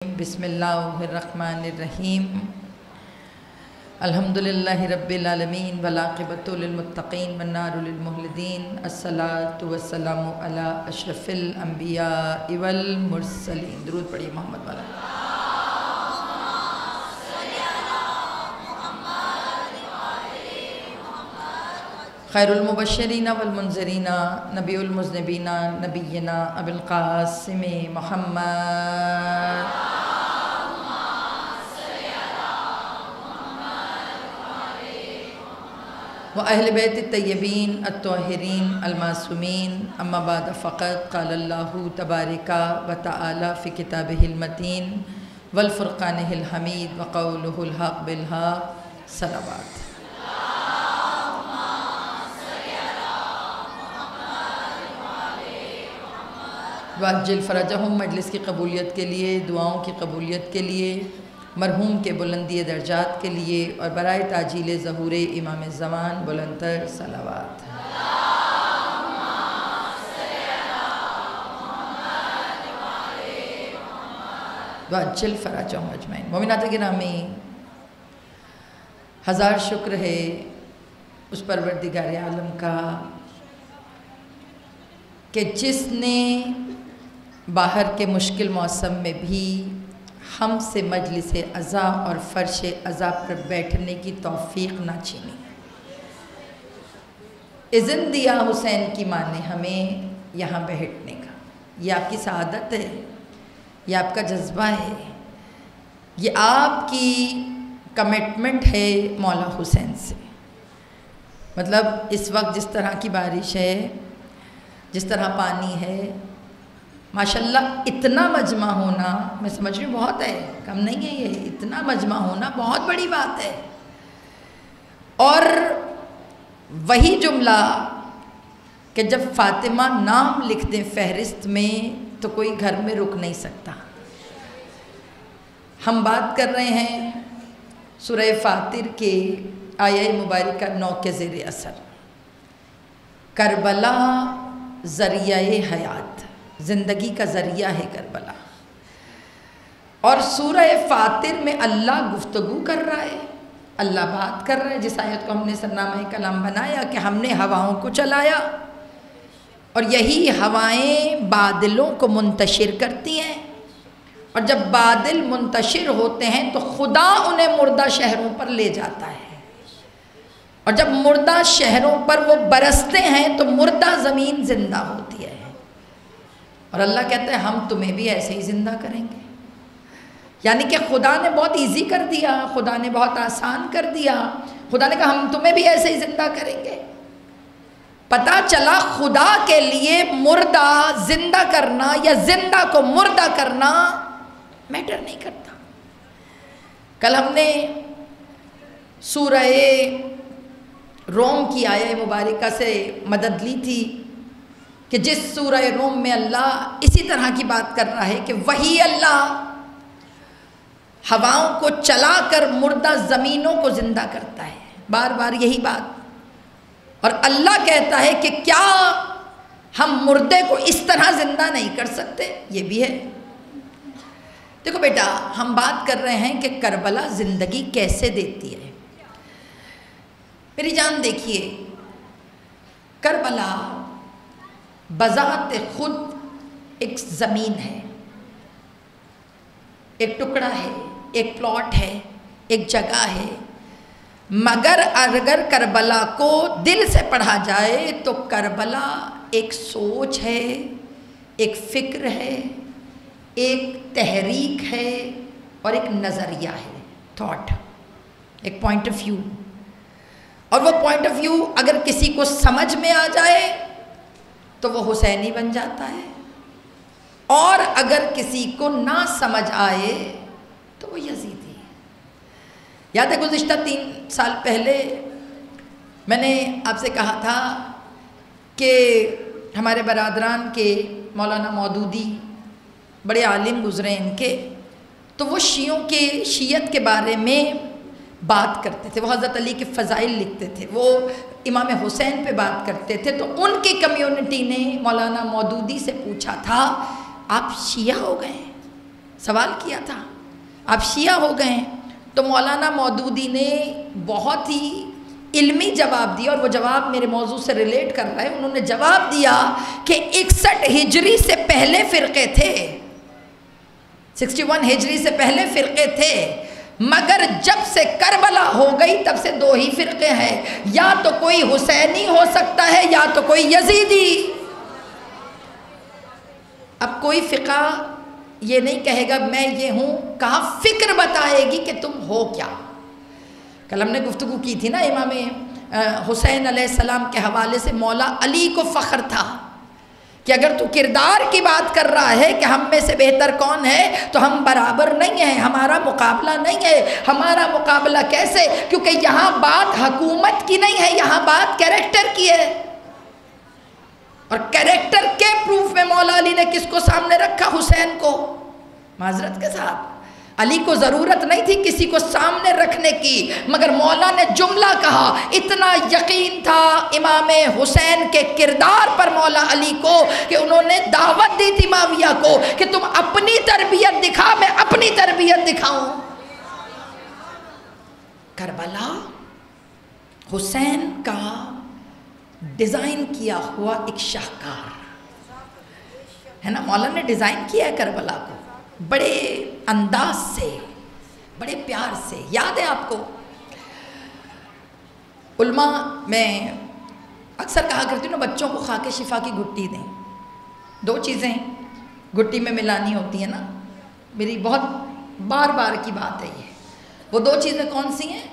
بسم اللہ الرحمن الرحیم الحمدللہ رب العالمین والعاقبۃ للمتقین والنار للمخلدین الصلاۃ والسلام علی اشرف الانبیاء والمرسلین۔ درود پڑھیے محمد والا۔ خیر المبشرین والمنذرین نبی المذنبین نبینا ابو القاسم محمد وأہل بیت الطیبین الطاہرین المعصومین اما بعد فقط قال اللہ تبارک و تعالی فی کتابہ المتین والفرقانہ الحمید وقولہ الحق بالحق صلوات۔ وعجل فرجہم، مجلس کی قبولیت کے لیے، دعاؤں کی قبولیت کے لیے، مرحوم کے بلندی درجات کے لیے اور برائے تعجیل ظہور امام زمان بلندتر صلوات۔ وعجل فرجہم اجمعین۔ مومنات گرامی، ہزار شکر ہے اس پروردگار عالم کا کہ جس نے باہر کے مشکل موسم میں بھی ہم سے مجلس عزا اور فرش عزا پر بیٹھنے کی توفیق نہ چھینی۔ اذن دیا حسین کی ماں نے ہمیں یہاں بیٹھنے کا۔ یہ آپ کی سعادت ہے، یہ آپ کا جذبہ ہے، یہ آپ کی کمٹمنٹ ہے مولا حسین سے۔ مطلب اس وقت جس طرح کی بارش ہے، جس طرح پانی ہے، ماشاءاللہ اتنا مجمع ہونا، میں سمجھ رہی ہوں بہت ہے، کم نہیں ہے یہ، اتنا مجمع ہونا بہت بڑی بات ہے۔ اور وہی جملہ کہ جب فاطمہ نام لکھ دیں فہرست میں تو کوئی گھر میں رک نہیں سکتا۔ ہم بات کر رہے ہیں سورہ فاتر کے آیہ مبارکہ 9 کے زیر اثر۔ کربلا ذریعہ حیات، زندگی کا ذریعہ ہے کربلا، اور سورہ فاتر میں اللہ گفتگو کر رہا ہے، اللہ بات کر رہا ہے۔ جس آیت کو ہم نے سرنامہ کلام بنایا کہ ہم نے ہواؤں کو چلایا اور یہی ہوائیں بادلوں کو منتشر کرتی ہیں، اور جب بادل منتشر ہوتے ہیں تو خدا انہیں مردہ شہروں پر لے جاتا ہے، اور جب مردہ شہروں پر وہ برستے ہیں تو مردہ زمین زندہ ہوتی ہے، اور اللہ کہتا ہے ہم تمہیں بھی ایسے ہی زندہ کریں گے۔ یعنی کہ خدا نے بہت ایزی کر دیا، خدا نے بہت آسان کر دیا، خدا نے کہا ہم تمہیں بھی ایسے ہی زندہ کریں گے۔ پتہ چلا خدا کے لیے مردہ زندہ کرنا یا زندہ کو مردہ کرنا میٹر نہیں کرتا۔ کل ہم نے سورہ روم کی آیہ مبارکہ سے مدد لی تھی کہ جس سورہ روم میں اللہ اسی طرح کی بات کر رہا ہے کہ وہی اللہ ہواؤں کو چلا کر مردہ زمینوں کو زندہ کرتا ہے، بار بار یہی بات۔ اور اللہ کہتا ہے کہ کیا ہم مردے کو اس طرح زندہ نہیں کر سکتے؟ یہ بھی ہے۔ دیکھو بیٹا، ہم بات کر رہے ہیں کہ کربلا زندگی کیسے دیتی ہے۔ میری جان دیکھیے، کربلا بذات خود ایک زمین ہے، ایک ٹکڑا ہے، ایک پلاٹ ہے، ایک جگہ ہے، مگر اگر کربلا کو دل سے پڑھا جائے تو کربلا ایک سوچ ہے، ایک فکر ہے، ایک تحریک ہے اور ایک نظریہ ہے، تھاٹ، ایک پوائنٹ آف ویو۔ اور وہ پوائنٹ آف ویو اگر کسی کو سمجھ میں آ جائے تو وہ حسینی بن جاتا ہے، اور اگر کسی کو نہ سمجھ آئے تو وہ یزیدی ہے۔ یاد ہے گزشتہ 3 سال پہلے میں نے آپ سے کہا تھا کہ ہمارے برادران کے مولانا مودودی بڑے عالم گزرے ان کے، تو وہ شیعوں کے شیعت کے بارے میں بات کرتے تھے، وہ حضرت علی کے فضائل لکھتے تھے، وہ امام حسین پہ بات کرتے تھے۔ تو ان کی کمیونٹی نے مولانا مودودی سے پوچھا تھا آپ شیعہ ہو گئے؟ سوال کیا تھا، آپ شیعہ ہو گئے ہیں، تو مولانا مودودی نے بہت ہی علمی جواب دیا، اور وہ جواب میرے موضوع سے ریلیٹ کر رہا ہے۔ انہوں نے جواب دیا کہ 61 ہجری سے پہلے فرقے تھے، 61 ہجری سے پہلے فرقے تھے، مگر جب سے کربلا ہو گئی تب سے 2 ہی فرقے ہیں، یا تو کوئی حسینی ہو سکتا ہے یا تو کوئی یزیدی۔ اب کوئی فقہ یہ نہیں کہے گا میں یہ ہوں، کہاں فکر بتائے گی کہ تم ہو کیا۔ کل ہم نے گفتگو کی تھی نا امام حسین علیہ السلام کے حوالے سے، مولا علی کو فخر تھا کہ اگر تو کردار کی بات کر رہا ہے کہ ہم میں سے بہتر کون ہے، تو ہم برابر نہیں ہیں، ہمارا مقابلہ نہیں ہے۔ ہمارا مقابلہ کیسے؟ کیونکہ یہاں بات حکومت کی نہیں ہے، یہاں بات کیریکٹر کی ہے، اور کیریکٹر کے پروف میں مولا علی نے کس کو سامنے رکھا؟ حسین کو۔ معذرت کے ساتھ علی کو ضرورت نہیں تھی کسی کو سامنے رکھنے کی، مگر مولا نے جملہ کہا، اتنا یقین تھا امام حسین کے کردار پر مولا علی کو کہ انہوں نے دعوت دی تھی معاویہ کو کہ تم اپنی تربیت دکھا، میں اپنی تربیت دکھاؤں۔ کربلا حسین کا ڈیزائن کیا ہوا ایک شاہکار ہے نا، مولا نے ڈیزائن کیا ہے کربلا کو بڑے انداز سے، بڑے پیار سے۔ یاد ہے آپ کو علماء، میں اکثر کہا کرتی ہوں نا بچوں کو خاک شفا کی گھٹی دیں، 2 چیزیں گھٹی میں ملانی ہوتی ہیں نا، میری بہت بار بار کی بات ہے یہ۔ وہ 2 چیزیں کون سی ہیں؟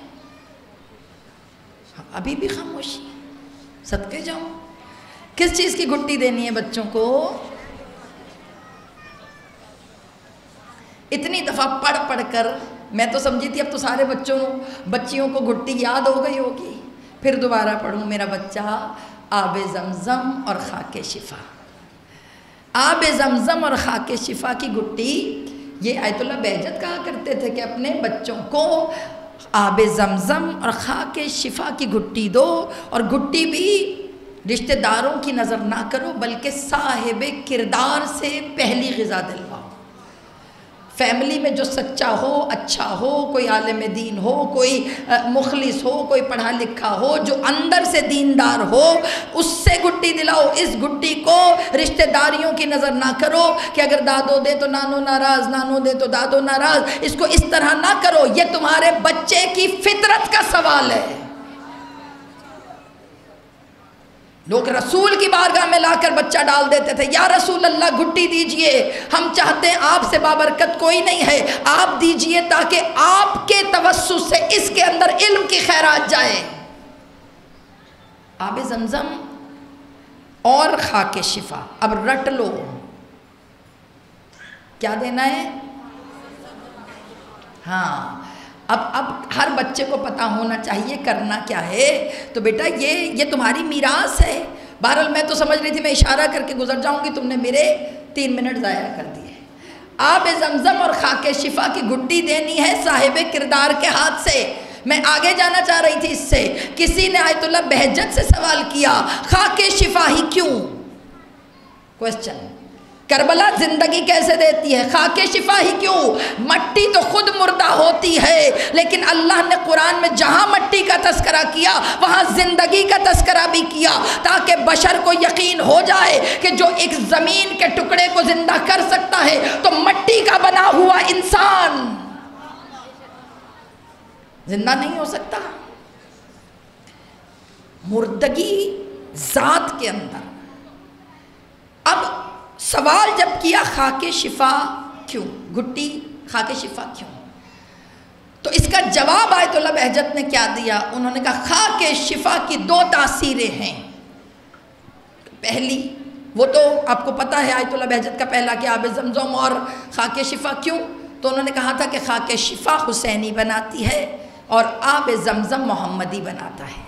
ابھی بھی خاموشی، صدقے جاؤں، کس چیز کی گھٹی دینی ہے بچوں کو؟ اتنی دفعہ پڑھ پڑھ کر میں تو سمجھی تھی اب تو سارے بچیوں کو گھٹی یاد ہو گئی ہوگی، پھر دوبارہ پڑھوں میرا بچہ، آب زمزم اور خاک شفا۔ آب زمزم اور خاک شفا کی گھٹی، یہ آیت اللہ بہجت کہا کرتے تھے کہ اپنے بچوں کو آب زمزم اور خاک شفا کی گھٹی دو، اور گھٹی بھی رشتہ داروں کی نظر نہ کرو بلکہ صاحب کردار سے پہلی غذا دلواؤ۔ فیملی میں جو سچا ہو، اچھا ہو، کوئی عالم دین ہو، کوئی مخلص ہو، کوئی پڑھا لکھا ہو، جو اندر سے دیندار ہو، اس سے گھٹی دلاؤ۔ اس گھٹی کو رشتہ داریوں کی نظر نہ کرو کہ اگر دادو دے تو نانو ناراض، نانو دے تو دادو ناراض، اس کو اس طرح نہ کرو۔ یہ تمہارے بچے کی فطرت کا سوال ہے۔ لوگ رسول کی بارگاہ میں لا کر بچہ ڈال دیتے تھے، یا رسول اللہ گھٹی دیجئے، ہم چاہتے ہیں آپ سے بابرکت کوئی نہیں ہے، آپ دیجئے تاکہ آپ کے توسط سے اس کے اندر علم کی خیرات جائے۔ آب زمزم اور خاک شفا، اب رٹ لو کیا دینا ہے؟ ہاں، اب ہر بچے کو پتہ ہونا چاہیے کرنا کیا ہے۔ تو بیٹا یہ تمہاری میراث ہے۔ بہرحال میں تو سمجھ رہی تھی میں اشارہ کر کے گزر جاؤں گی، تم نے میرے 3 منٹ ضائع کر دیے۔ آب زمزم اور خاک شفا کی گھٹی دینی ہے صاحب کردار کے ہاتھ سے۔ میں آگے جانا چاہ رہی تھی اس سے، کسی نے آیت اللہ بہجت سے سوال کیا، خاک شفا ہی کیوں؟ کوسچن، کربلا زندگی کیسے دیتی ہے، خاک شفا ہی کیوں؟ مٹی تو خود مردہ ہوتی ہے، لیکن اللہ نے قرآن میں جہاں مٹی کا تذکرہ کیا وہاں زندگی کا تذکرہ بھی کیا، تاکہ بشر کو یقین ہو جائے کہ جو ایک زمین کے ٹکڑے کو زندہ کر سکتا ہے تو مٹی کا بنا ہوا انسان زندہ نہیں ہو سکتا۔ مردگی ذات کے اندر۔ اب سوال جب کیا خاک شفا کیوں، گھٹی خاک شفا کیوں، تو اس کا جواب آیت اللہ بہجت نے کیا دیا؟ انہوں نے کہا خاک شفا کی 2 تاثیریں ہیں۔ پہلی، وہ تو آپ کو پتہ ہے آیت اللہ بہجت کا پہلا کہ آب زمزم اور خاک شفا کیوں، تو انہوں نے کہا تھا کہ خاک شفا حسینی بناتی ہے اور آب زمزم محمدی بناتا ہے،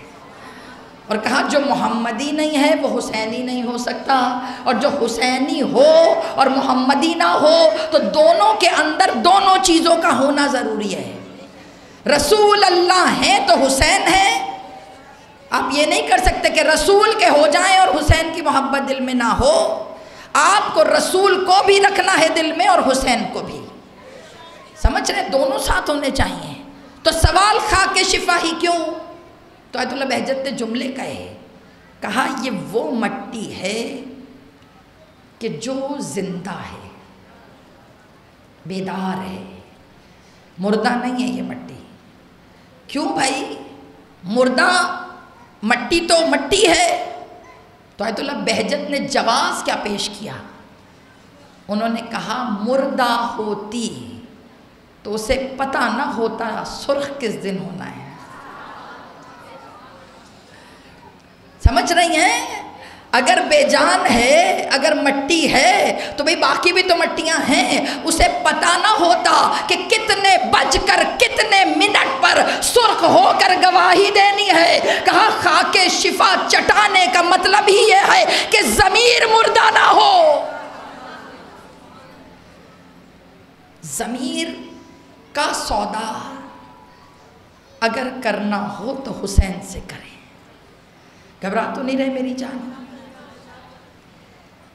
اور کہا جو محمدی نہیں ہے وہ حسینی نہیں ہو سکتا، اور جو حسینی ہو اور محمدی نہ ہو تو دونوں کے اندر دونوں چیزوں کا ہونا ضروری ہے۔ رسول اللہ ہیں تو حسین ہیں، آپ یہ نہیں کر سکتے کہ رسول کے ہو جائیں اور حسین کی محبت دل میں نہ ہو۔ آپ کو رسول کو بھی رکھنا ہے دل میں اور حسین کو بھی۔ سمجھ رہے؟ دونوں ساتھ ہونے چاہیے. تو سوال خاک شفا ہی کیوں؟ تو آیت اللہ بہجت نے جملے کہا یہ وہ مٹی ہے کہ جو زندہ ہے، بیدار ہے، مردہ نہیں ہے یہ مٹی. کیوں بھائی؟ مردہ مٹی تو مٹی ہے. تو آیت اللہ بہجت نے جواز کیا پیش کیا؟ انہوں نے کہا مردہ ہوتی تو اسے پتہ نہ ہوتا سرخ کس دن ہونا ہے. سمجھ رہی ہیں؟ اگر بے جان ہے، اگر مٹی ہے تو بھئی باقی بھی تو مٹیاں ہیں. اسے پتہ نہ ہوتا کہ کتنے بج کر کتنے منٹ پر سرخ ہو کر گواہی دینی ہے. کہا خاک شفا چٹانے کا مطلب ہی یہ ہے کہ ضمیر مردہ نہ ہو. ضمیر کا سودا اگر کرنا ہو تو حسین سے کریں. گھبرا تو نہیں رہے میری جان؟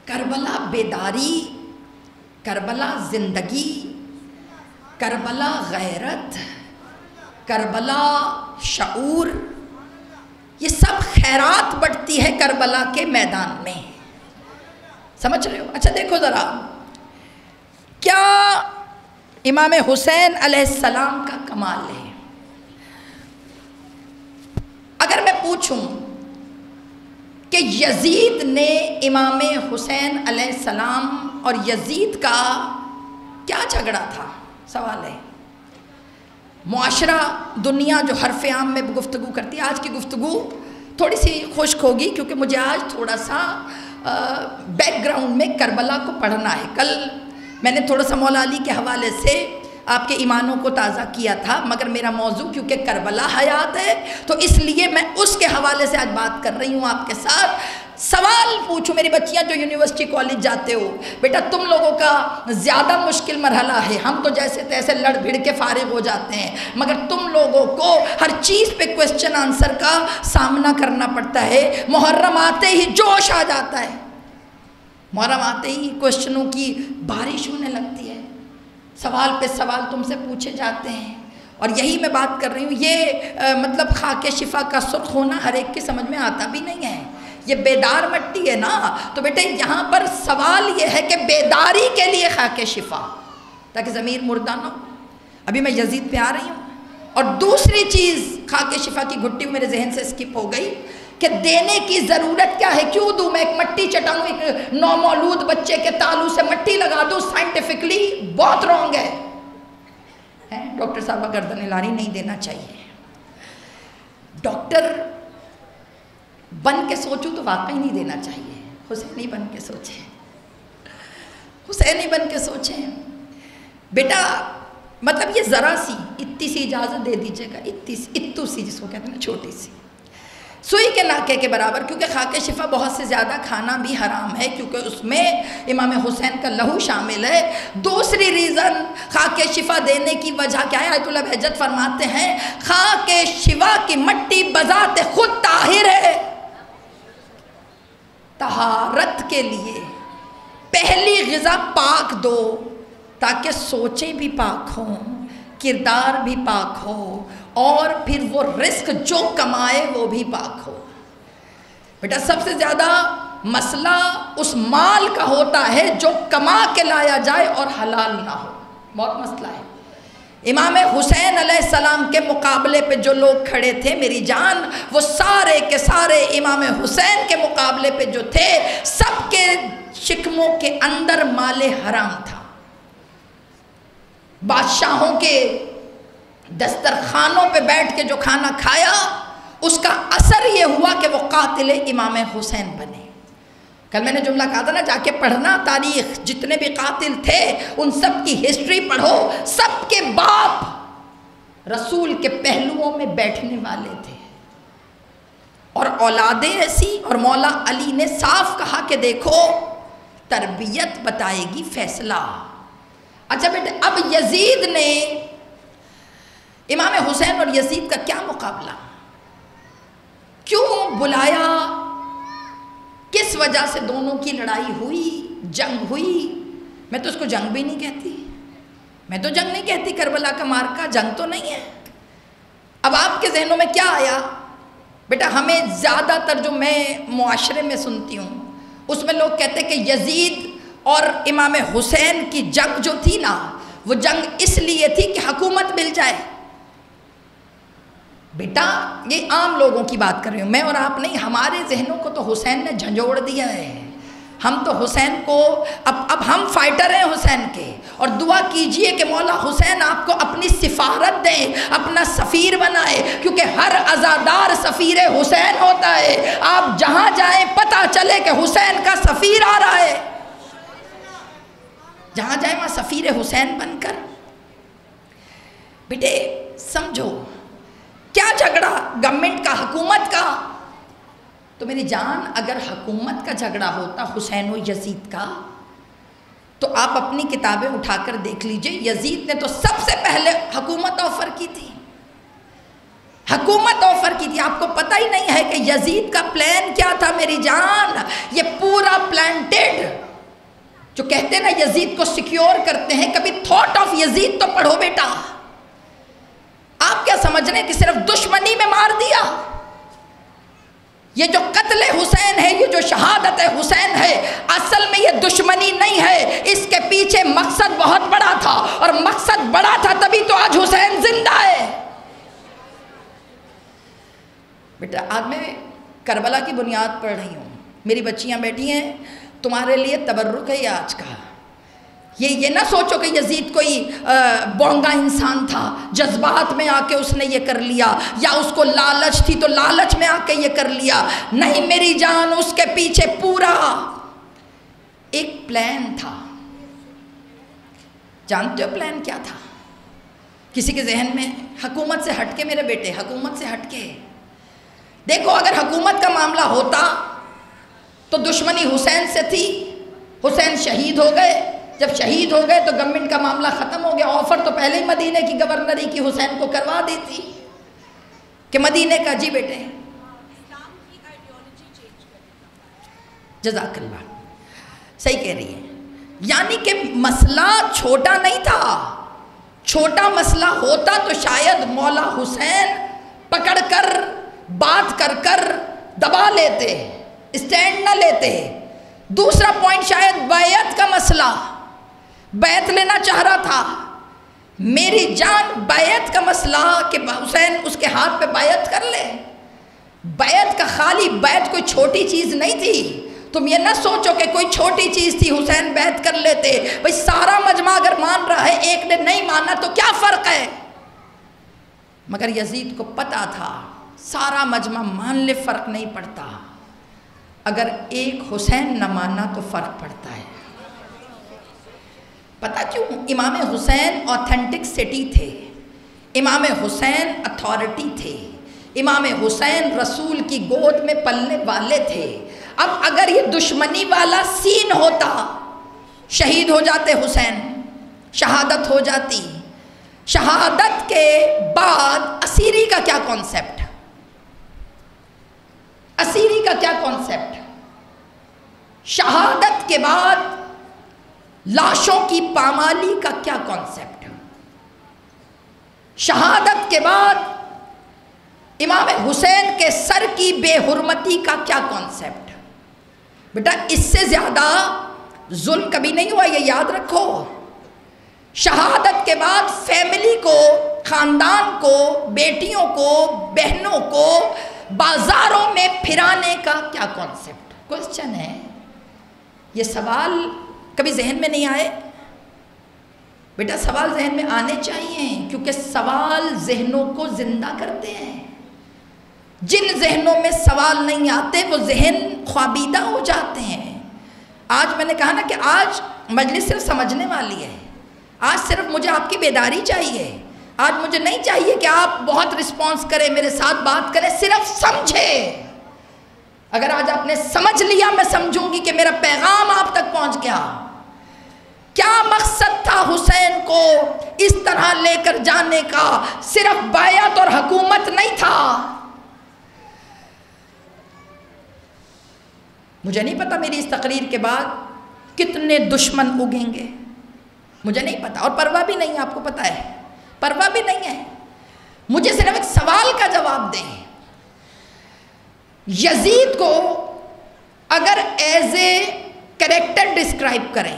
کربلا بیداری، کربلا زندگی، کربلا غیرت، کربلا شعور، یہ سب خیرات بڑھتی ہے کربلا کے میدان میں. سمجھ رہے ہو؟ اچھا دیکھو ذرا، کیا امام حسین علیہ السلام کا کمال ہے. اگر میں پوچھوں کہ یزید نے امام حسین علیہ السلام اور یزید کا کیا جھگڑا تھا، سوال ہے. معاشرہ، دنیا جو حرف عام میں گفتگو کرتی ہے، آج کی گفتگو تھوڑی سی خشک ہوگی کیونکہ مجھے آج تھوڑا سا بیک گراؤنڈ میں کربلا کو پڑھنا ہے. کل میں نے تھوڑا سا مولا علی کے حوالے سے آپ کے ایمانوں کو تازہ کیا تھا، مگر میرا موضوع کیونکہ کربلا حیات ہے تو اس لیے میں اس کے حوالے سے آج بات کر رہی ہوں آپ کے ساتھ. سوال پوچھو میری بچیاں جو یونیورسٹی کالج جاتے ہو، بیٹا تم لوگوں کا زیادہ مشکل مرحلہ ہے. ہم تو جیسے تیسے لڑ بھڑ کے فارغ ہو جاتے ہیں، مگر تم لوگوں کو ہر چیز پہ کوسچن آنسر کا سامنا کرنا پڑتا ہے. محرم آتے ہی جوش آ جاتا ہے، محرم آتے ہی کوسچنوں کی بارش ہونے لگتی ہے، سوال پہ سوال تم سے پوچھے جاتے ہیں. اور یہی میں بات کر رہی ہوں، یہ مطلب خاک شفا کا سرخ ہونا ہر ایک کے سمجھ میں آتا بھی نہیں ہے. یہ بیدار مٹی ہے نا، تو بیٹے یہاں پر سوال یہ ہے کہ بیداری کے لیے خاک شفا تاکہ ضمیر مردہ نہ ہو. ابھی میں یزید پہ آ رہی ہوں. اور دوسری چیز خاک شفا کی گھٹی میرے ذہن سے اسکپ ہو گئی کہ دینے کی ضرورت کیا ہے. کیوں دوں میں؟ ایک مٹی چٹاؤں، ایک نومولود بچے کے تالو سے مٹی لگا دوں، سائنٹیفکلی بہت رونگ ہے. ڈاکٹر صاحبہ گردن ہلاری، نہیں دینا چاہیے. ڈاکٹر بن کے سوچوں تو واقعی نہیں دینا چاہیے. حسینی بن کے سوچیں، حسینی بن کے سوچیں. بیٹا مطلب یہ ذرا سی اتنی سی اجازت دے دیجیے گا، اتو سی جس کو کہتے ہیں نا، چھوٹی سی سوئی کے ناکے کے برابر. کیونکہ خاک شفا بہت سے زیادہ کھانا بھی حرام ہے کیونکہ اس میں امام حسین کا لہو شامل ہے. دوسری ریزن خاک شفا دینے کی وجہ کیا ہے؟ آیت اللہ بہجت فرماتے ہیں خاک شفا کی مٹی بذات خود طاہر ہے. طہارت کے لیے پہلی غذا پاک دو تاکہ سوچیں بھی پاک ہوں، کردار بھی پاک ہو، اور پھر وہ رزق جو کمائے وہ بھی پاک ہو. بیٹا سب سے زیادہ مسئلہ اس مال کا ہوتا ہے جو کما کے لایا جائے اور حلال نہ ہو. بہت مسئلہ ہے. امام حسین علیہ السلام کے مقابلے پہ جو لوگ کھڑے تھے میری جان، وہ سارے کے سارے امام حسین کے مقابلے پہ جو تھے، سب کے شکموں کے اندر مال حرام تھا. بادشاہوں کے دسترخوانوں پہ بیٹھ کے جو کھانا کھایا، اس کا اثر یہ ہوا کہ وہ قاتل امام حسین بنے. کل میں نے جملہ کہا تھا نا، جا کے پڑھنا تاریخ، جتنے بھی قاتل تھے ان سب کی ہسٹری پڑھو. سب کے باپ رسول کے پہلوؤں میں بیٹھنے والے تھے اور اولادیں ایسی. اور مولا علی نے صاف کہا کہ دیکھو تربیت بتائے گی فیصلہ. اچھا بیٹے، اب یزید نے، امام حسین اور یزید کا کیا مقابلہ، کیوں بلایا، کس وجہ سے دونوں کی لڑائی ہوئی، جنگ ہوئی؟ میں تو اس کو جنگ بھی نہیں کہتی. میں تو جنگ نہیں کہتی کربلا کا مارکا جنگ تو نہیں ہے. اب آپ کے ذہنوں میں کیا آیا؟ بیٹا ہمیں زیادہ تر جو میں معاشرے میں سنتی ہوں اس میں لوگ کہتے کہ یزید اور امام حسین کی جنگ جو تھی نا وہ جنگ اس لیے تھی کہ حکومت مل جائے. بیٹا یہ عام لوگوں کی بات کر رہی ہوں، میں اور آپ نہیں. ہمارے ذہنوں کو تو حسین نے جھنجھوڑ دیا ہے. ہم تو حسین کو اب ہم فائٹر ہیں حسین کے، اور دعا کیجئے کہ مولا حسین آپ کو اپنی سفارت دیں، اپنا سفیر بنائے، کیونکہ ہر عزادار سفیر حسین ہوتا ہے. آپ جہاں جائیں پتہ چلے کہ حسین کا سفیر آ رہا ہے. جہاں جائیں وہاں سفیر حسین بن کر. بیٹے سمجھو کیا جھگڑا گورنمنٹ کا، حکومت کا؟ تو میری جان اگر حکومت کا جھگڑا ہوتا حسین و یزید کا تو آپ اپنی کتابیں اٹھا کر دیکھ لیجئے. یزید نے تو سب سے پہلے حکومت آفر کی تھی، حکومت آفر کی تھی. آپ کو پتہ ہی نہیں ہے کہ یزید کا پلان کیا تھا میری جان. یہ پورا پلانٹڈ، جو کہتے ہیں نا یزید کو سیکیور کرتے ہیں، کبھی تھاٹ آف یزید تو پڑھو بیٹا. آپ کیا سمجھ رہے ہیں کہ صرف دشمنی میں مار دیا؟ یہ جو قتل حسین ہے، یہ جو شہادت حسین ہے، اصل میں یہ دشمنی نہیں ہے. اس کے پیچھے مقصد بہت بڑا تھا، اور مقصد بڑا تھا تبھی تو آج حسین زندہ ہے. بیٹا آج میں کربلا کی بنیاد پڑھ رہی ہوں، میری بچیاں بیٹھی ہیں، تمہارے لیے تبرک ہے یہ آج کا. یہ نہ سوچو کہ یزید کوئی بونگا انسان تھا، جذبات میں آ کے اس نے یہ کر لیا، یا اس کو لالچ تھی تو لالچ میں آ کے یہ کر لیا. نہیں میری جان، اس کے پیچھے پورا ایک پلان تھا. جانتے ہو پلان کیا تھا؟ کسی کے ذہن میں حکومت سے ہٹ کے میرے بیٹے، حکومت سے ہٹ کے دیکھو، اگر حکومت کا معاملہ ہوتا تو دشمنی حسین سے تھی. حسین شہید ہو گئے، جب شہید ہو گئے تو گورنمنٹ کا معاملہ ختم ہو گیا. آفر تو پہلے ہی مدینے کی گورنری کی حسین کو کروا دی تھی کہ مدینے کا جی بیٹے. جزاک اللہ، صحیح کہہ رہی ہے. یعنی کہ مسئلہ چھوٹا نہیں تھا. چھوٹا مسئلہ ہوتا تو شاید مولا حسین پکڑ کر بات کر کر دبا لیتے، اسٹینڈ نہ لیتے. دوسرا پوائنٹ شاید بیعت کا مسئلہ، بیعت لینا چاہ رہا تھا. میری جان بیعت کا مسئلہ کہ حسین اس کے ہاتھ پہ بیعت کر لے. بیعت کا خالی بیعت کوئی چھوٹی چیز نہیں تھی. تم یہ نہ سوچو کہ کوئی چھوٹی چیز تھی حسین بیعت کر لیتے. بھئی سارا مجمع اگر مان رہا ہے، ایک نے نہیں مانا تو کیا فرق ہے؟ مگر یزید کو پتا تھا سارا مجمع مان لے فرق نہیں پڑتا، اگر ایک حسین نہ مانا تو فرق پڑتا ہے. پتہ کیوں؟ امام حسین آتھینٹک سٹی تھے، امام حسین اتھارٹی تھے، امام حسین رسول کی گود میں پلنے والے تھے. اب اگر یہ دشمنی والا سین ہوتا، شہید ہو جاتے حسین، شہادت ہو جاتی. شہادت کے بعد اسیری کا کیا کانسیپٹ؟ اسیری کا کیا کانسیپٹ؟ شہادت کے بعد لاشوں کی پامالی کا کیا کانسیپٹ؟ شہادت کے بعد امام حسین کے سر کی بے حرمتی کا کیا کانسیپٹ؟ بیٹا اس سے زیادہ ظلم کبھی نہیں ہوا، یہ یاد رکھو. شہادت کے بعد فیملی کو، خاندان کو، بیٹیوں کو، بہنوں کو بازاروں میں پھرانے کا کیا کانسیپٹ؟ کوسچن ہے. یہ سوال کبھی ذہن میں نہیں آئے؟ بیٹا سوال ذہن میں آنے چاہیے، کیونکہ سوال ذہنوں کو زندہ کرتے ہیں. جن ذہنوں میں سوال نہیں آتے وہ ذہن خوابیدہ ہو جاتے ہیں. آج میں نے کہا نا کہ آج مجلس صرف سمجھنے والی ہے. آج صرف مجھے آپ کی بیداری چاہیے. آج مجھے نہیں چاہیے کہ آپ بہت رسپانس کریں، میرے ساتھ بات کریں، صرف سمجھے. اگر آج آپ نے سمجھ لیا، میں سمجھوں گی کہ میرا پیغام آپ تک پہنچ گیا. کیا مقصد تھا حسین کو اس طرح لے کر جانے کا؟ صرف بیعت اور حکومت نہیں تھا. مجھے نہیں پتا میری اس تقریر کے بعد کتنے دشمن اگیں گے. مجھے نہیں پتا اور پرواہ بھی نہیں ہے، آپ کو پتا ہے، پرواہ بھی نہیں ہے. مجھے صرف ایک سوال کا جواب دیں. یزید کو اگر ایز اے کریکٹر ڈسکرائب کریں،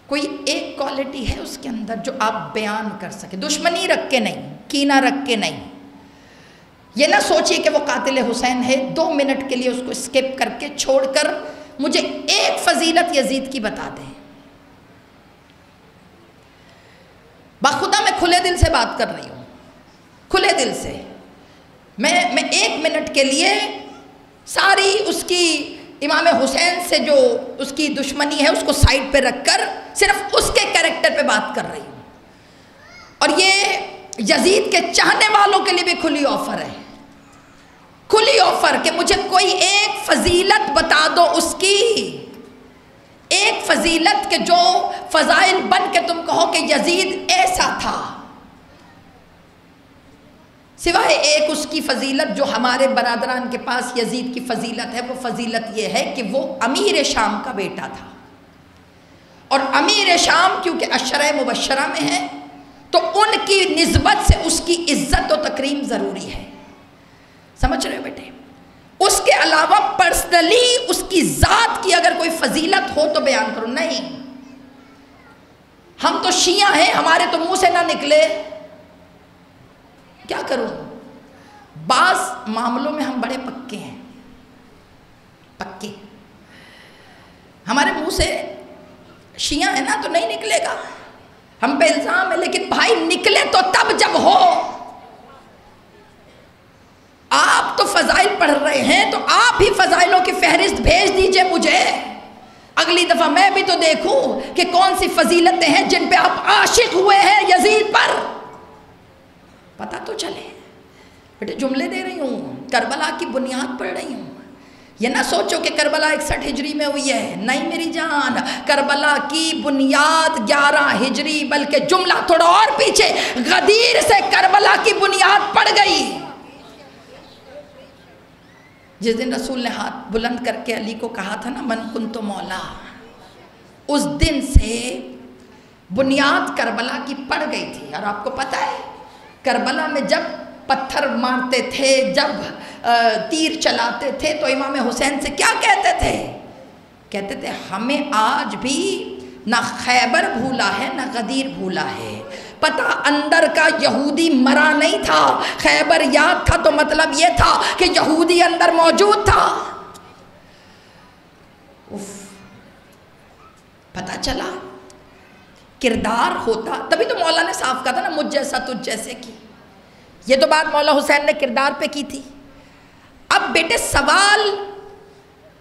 کوئی ایک کوالٹی ہے اس کے اندر جو آپ بیان کر سکیں؟ دشمنی رکھ کے نہیں، کینہ رکھ کے نہیں. یہ نہ سوچیے کہ وہ قاتل حسین ہے، 2 منٹ کے لیے اس کو اسکپ کر کے چھوڑ کر مجھے ایک فضیلت یزید کی بتا دیں. بخدا میں کھلے دل سے بات کر رہی ہوں، کھلے دل سے. میں 1 منٹ کے لیے ساری اس کی امام حسین سے جو اس کی دشمنی ہے اس کو سائڈ پہ رکھ کر صرف اس کے کریکٹر پہ بات کر رہی ہوں. اور یہ یزید کے چاہنے والوں کے لیے بھی کھلی آفر ہے، کھلی آفر کہ مجھے کوئی ایک فضیلت بتا دو اس کی، ایک فضیلت کہ جو فضائل بن کے تم کہو کہ یزید ایسا تھا. سوائے ایک اس کی فضیلت جو ہمارے برادران کے پاس یزید کی فضیلت ہے، وہ فضیلت یہ ہے کہ وہ امیر شام کا بیٹا تھا. اور امیر شام کیونکہ عشرہ مبشرہ میں ہے تو ان کی نسبت سے اس کی عزت و تکریم ضروری ہے. سمجھ رہے ہو بیٹے؟ اس کے علاوہ پرسنلی اس کی ذات کی اگر کوئی فضیلت ہو تو بیان کرو. نہیں، ہم تو شیعہ ہیں، ہمارے تو منہ سے نہ نکلے. کیا کروں؟ بعض معاملوں میں ہم بڑے پکے ہیں، پکے. ہمارے منہ سے شیعہ ہے نا تو نہیں نکلے گا، ہم پہ الزام ہے. لیکن بھائی نکلے تو تب جب ہو. آپ تو فضائل پڑھ رہے ہیں تو آپ ہی فضائلوں کی فہرست بھیج دیجئے مجھے. اگلی دفعہ میں بھی تو دیکھوں کہ کون سی فضیلتیں ہیں جن پہ آپ عاشق ہوئے ہیں یزید پر. پتہ تو چلے. بیٹے جملے دے رہی ہوں، کربلا کی بنیاد پڑھ رہی ہوں. یہ نہ سوچو کہ کربلا 61 ہجری میں ہوئی ہے. نہیں میری جان، کربلا کی بنیاد 11 ہجری، بلکہ جملہ تھوڑا اور پیچھے، غدیر سے کربلا کی بنیاد پڑ گئی. جس دن رسول نے ہاتھ بلند کر کے علی کو کہا تھا نا من کنت مولا، اس دن سے بنیاد کربلا کی پڑ گئی تھی. اور آپ کو پتہ ہے کربلا میں جب پتھر مارتے تھے، جب تیر چلاتے تھے تو امام حسین سے کیا کہتے تھے؟ کہتے تھے ہمیں آج بھی نہ خیبر بھولا ہے نہ غدیر بھولا ہے. پتہ اندر کا یہودی مرا نہیں تھا، خیبر یاد تھا تو مطلب یہ تھا کہ یہودی اندر موجود تھا. پتہ چلا کردار ہوتا، تبھی تو مولا نے صاف کہا تھا نا مجھ جیسا تجھ جیسے کی. یہ تو بات مولا حسین نے کردار پہ کی تھی. اب بیٹے سوال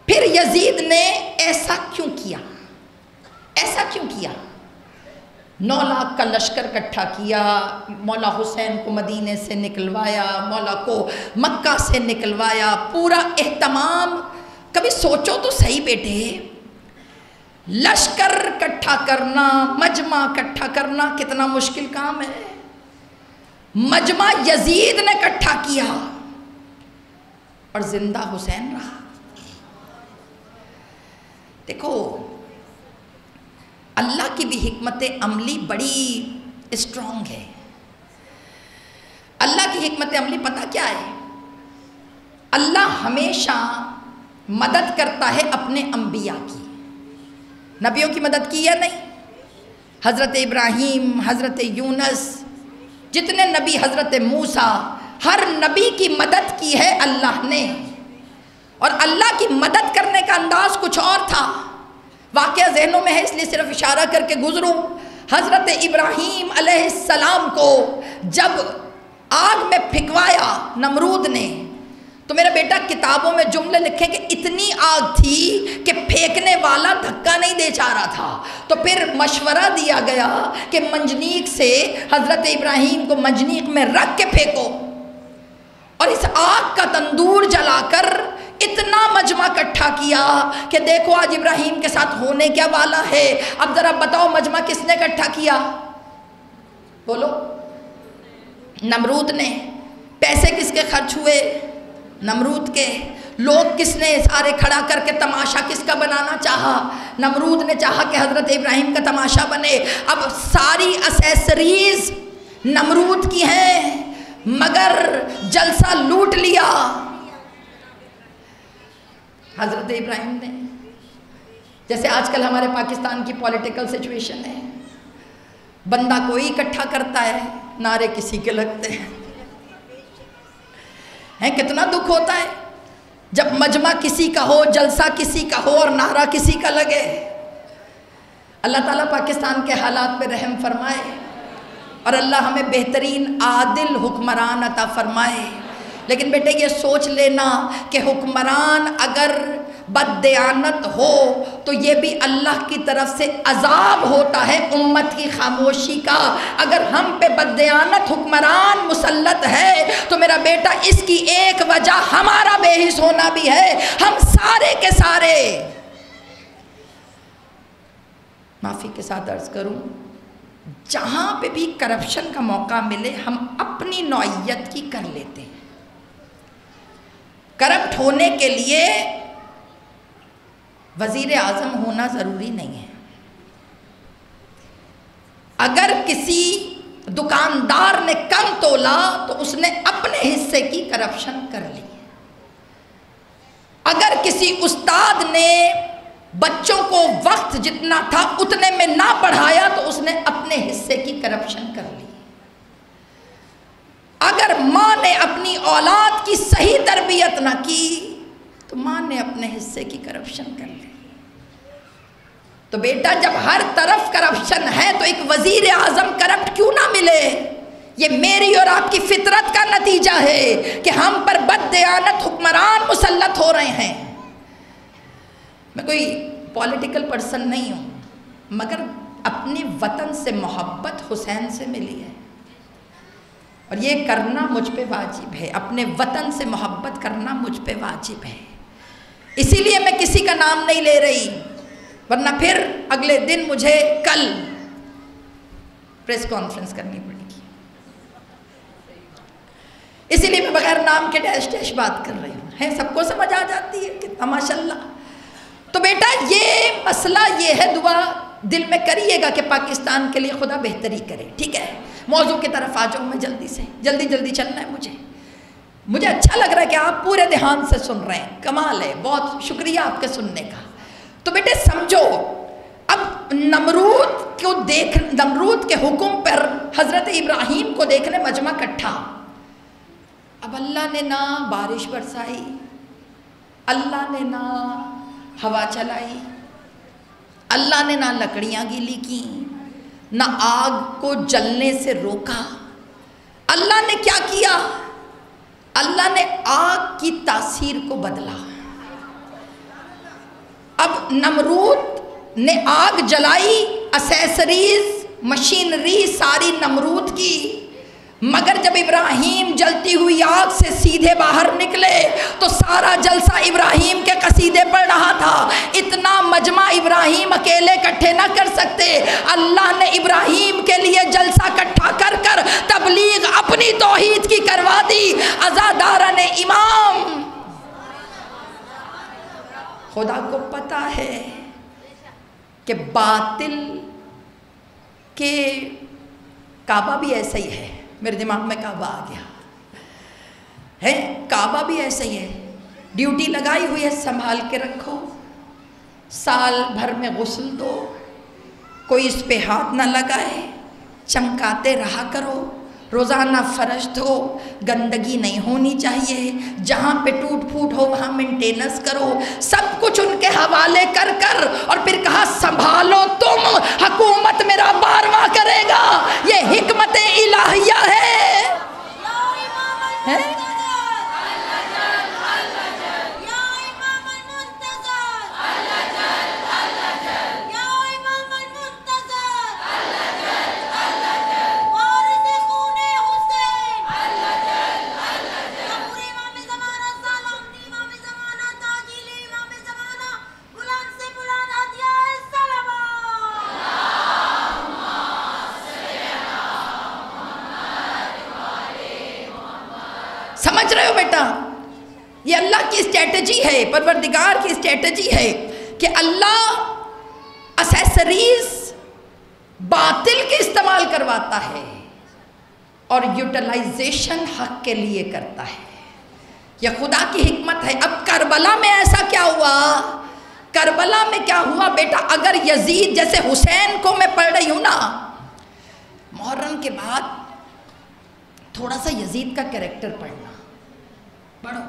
پھر یزید نے ایسا کیوں کیا؟ ایسا کیوں کیا؟ 9 لاکھ کا لشکر اکٹھا کیا، مولا حسین کو مدینے سے نکلوایا، مولا کو مکہ سے نکلوایا، پورا اہتمام. کبھی سوچو تو صحیح بیٹے، لشکر اکٹھا کرنا، مجمع اکٹھا کرنا کتنا مشکل کام ہے. مجمع یزید نے اکٹھا کیا اور زندہ حسین رہا. دیکھو اللہ کی بھی حکمت عملی بڑی اسٹرانگ ہے. اللہ کی حکمت عملی پتہ کیا ہے؟ اللہ ہمیشہ مدد کرتا ہے اپنے انبیاء کی. نبیوں کی مدد کی یا نہیں؟ حضرت ابراہیم، حضرت یونس، جتنے نبی، حضرت موسیٰ، ہر نبی کی مدد کی ہے اللہ نے. اور اللہ کی مدد کرنے کا انداز کچھ اور تھا. واقعہ ذہنوں میں ہے اس لیے صرف اشارہ کر کے گزروں. حضرت ابراہیم علیہ السلام کو جب آگ میں پھینکوایا نمرود نے تو میرا بیٹا کتابوں میں جملے لکھیں کہ اتنی آگ تھی کہ پھینکنے والا دھکا نہیں دے چاہ رہا تھا. تو پھر مشورہ دیا گیا کہ منجنیق سے حضرت ابراہیم کو منجنیق میں رکھ کے پھینکو. اور اس آگ کا تندور جلا کر اتنا مجمع اکٹھا کیا کہ دیکھو آج ابراہیم کے ساتھ ہونے کیا والا ہے. اب ذرا بتاؤ مجمع کس نے اکٹھا کیا؟ بولو. نمرود نے. پیسے کس کے خرچ ہوئے؟ نمرود کے. لوگ کس نے سارے کھڑا کر کے تماشا کس کا بنانا چاہا؟ نمرود نے چاہا کہ حضرت ابراہیم کا تماشا بنے۔ اب ساری اسیسریز نمرود کی ہیں مگر جلسہ لوٹ لیا حضرت ابراہیم نے۔ جیسے آج کل ہمارے پاکستان کی پولیٹیکل سچویشن ہے، بندہ کوئی اکٹھا کرتا ہے، نعرے کسی کے لگتے ہیں۔ کتنا دکھ ہوتا ہے جب مجمع کسی کا ہو، جلسہ کسی کا ہو اور نعرہ کسی کا لگے۔ اللہ تعالیٰ پاکستان کے حالات پہ رحم فرمائے اور اللہ ہمیں بہترین عادل حکمران عطا فرمائے۔ لیکن بیٹے یہ سوچ لینا کہ حکمران اگر بددیانت ہو تو یہ بھی اللہ کی طرف سے عذاب ہوتا ہے امت کی خاموشی کا۔ اگر ہم پہ بددیانت حکمران مسلط ہے تو میرا بیٹا اس کی ایک وجہ ہمارا بے حس ہونا بھی ہے۔ ہم سارے کے سارے، معافی کے ساتھ عرض کروں، جہاں پہ بھی کرپشن کا موقع ملے ہم اپنی نوعیت کی کر لیتے ہیں۔ کرپٹ ہونے کے لیے وزیر اعظم ہونا ضروری نہیں ہے۔ اگر کسی دکاندار نے کم تولا تو اس نے اپنے حصے کی کرپشن کر لی۔ اگر کسی استاد نے بچوں کو وقت جتنا تھا اتنے میں نہ پڑھایا تو اس نے اپنے حصے کی کرپشن کر لی۔ اگر ماں نے اپنی اولاد کی صحیح تربیت نہ کی تو ماں نے اپنے حصے کی کرپشن کر لی۔ تو بیٹا جب ہر طرف کرپشن ہے تو ایک وزیر اعظم کرپٹ کیوں نہ ملے؟ یہ میری اور آپ کی فطرت کا نتیجہ ہے کہ ہم پر بددیانت حکمران مسلط ہو رہے ہیں۔ میں کوئی پولیٹیکل پرسن نہیں ہوں مگر اپنے وطن سے محبت حسین سے ملی ہے اور یہ کرنا مجھ پہ واجب ہے۔ اپنے وطن سے محبت کرنا مجھ پہ واجب ہے، اسی لیے میں کسی کا نام نہیں لے رہی، ورنہ پھر اگلے دن مجھے کل پریس کانفرنس کرنی پڑے گی۔ اسی لیے میں بغیر نام کے ڈیش ڈیش بات کر رہی ہوں، سب کو سمجھ آ جاتی ہے کتنا ماشاءاللہ۔ تو بیٹا یہ مسئلہ یہ ہے، دعا دل میں کریے گا کہ پاکستان کے لیے خدا بہتری کرے، ٹھیک ہے؟ موضوع کی طرف آ جاؤں میں جلدی چلنا ہے مجھے اچھا لگ رہا ہے کہ آپ پورے دھیان سے سن رہے ہیں، کمال ہے، بہت شکریہ آپ کے سننے کا۔ تو بیٹے سمجھو، اب نمرود کے حکم پر حضرت ابراہیم کو دیکھنے مجمع کٹھا۔ اب اللہ نے نہ بارش برسائی، اللہ نے نہ ہوا چلائی، اللہ نے نہ لکڑیاں گیلی کی، نہ آگ کو جلنے سے روکا۔ اللہ نے کیا کیا؟ اللہ نے آگ کی تاثیر کو بدلا۔ اب نمرود نے آگ جلائی، اسیسریز مشینری ساری نمرود کی، مگر جب ابراہیم جلتی ہوئی آگ سے سیدھے باہر نکلے تو سارا جلسہ ابراہیم کے قصیدے پڑھ رہا تھا۔ اتنا مجمع ابراہیم اکیلے کٹھے نہ کر سکتے، اللہ نے ابراہیم کے لیے جلسہ کٹھا کر کر تبلیغ اپنی توحید کی کروا دی۔ عزاداران امام، خدا کو پتا ہے کہ باطل کے کعبہ بھی ایسا ہی ہے۔ میرے دماغ میں کعبہ آ گیا ہے، کعبہ بھی ایسا ہی ہے، ڈیوٹی لگائی ہوئی ہے، سنبھال کے رکھو، سال بھر میں غسل دو، کوئی اس پہ ہاتھ نہ لگائے، چمکاتے رہا کرو، روزانہ فرش دھو، گندگی نہیں ہونی چاہیے، جہاں پہ ٹوٹ پھوٹ ہو وہاں مینٹیننس کرو، سب کچھ ان کے حوالے کر کر، اور پھر کہا سنبھالو تم، حکومت میرا بارواں کرے گا۔ یہ حکمت الہیہ ہے۔ سمجھ رہے ہو بیٹا؟ یہ اللہ کی اسٹریٹجی ہے، پروردگار کی اسٹریٹجی ہے کہ اللہ اسیسریز باطل کے استعمال کرواتا ہے اور یوٹیلائزیشن حق کے لیے کرتا ہے۔ یہ خدا کی حکمت ہے۔ اب کربلا میں ایسا کیا ہوا؟ کربلا میں کیا ہوا بیٹا؟ اگر یزید جیسے حسین کو میں پڑھ رہی ہوں نا، محرم کے بعد تھوڑا سا یزید کا کریکٹر پڑھنا، پڑھو،